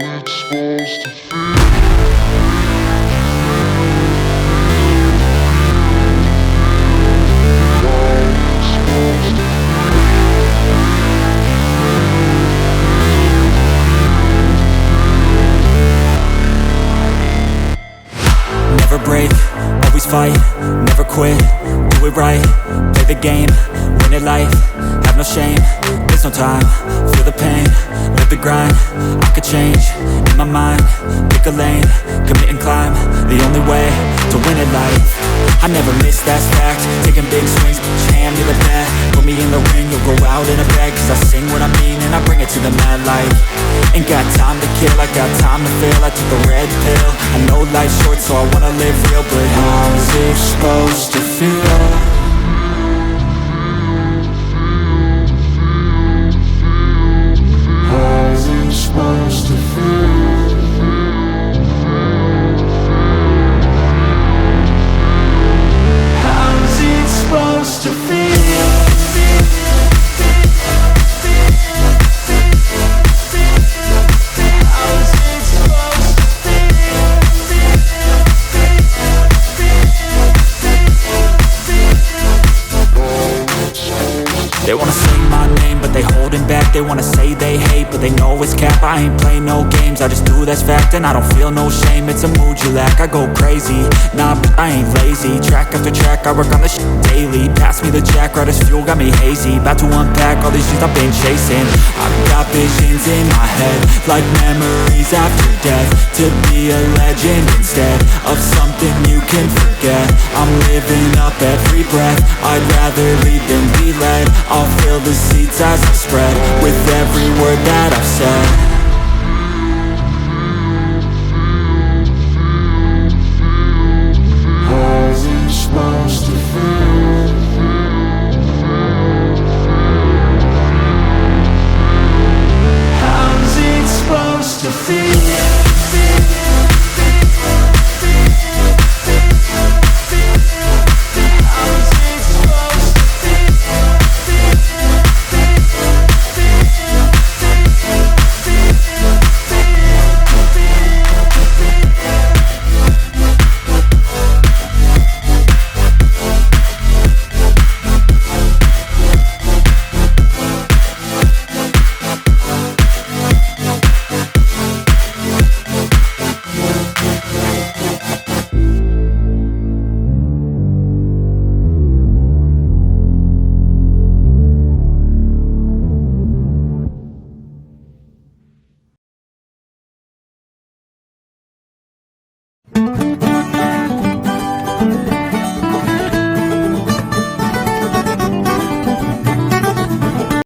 it's supposed to feel. Never break, always fight, never quit, do it right, play the game, win it life, have no shame, there's no time, feel the pain, live the grind, I could change, in my mind, pick a lane, commit and climb, the only way to win it life. I never miss, that's fact, taking big swings, hand me the bat, put me in the ring, you'll go out in a bag, cause I sing what I mean and I bring it to the mad light. Ain't got time to kill, I got time to feel, I took a red pill, I know life's short so I wanna live real, but how's it supposed to feel? How's it supposed to feel? How's it supposed to feel? They wanna say my name, but they holding back. They wanna say they hate, but they know it's cap. I ain't play no games, I just do that's fact. And I don't feel no shame, it's a mood you lack. I go crazy, nah, but I ain't lazy. Track after track, I work on this shit daily. Pass me the jack, right as fuel, got me hazy. About to unpack all these things I've been chasing. I've got visions in my head, like memories after death. To be a legend instead of something you can forget. I'm living up every breath, I'd rather lead than be led. I'll fill the seats as I spread with every word that I've said.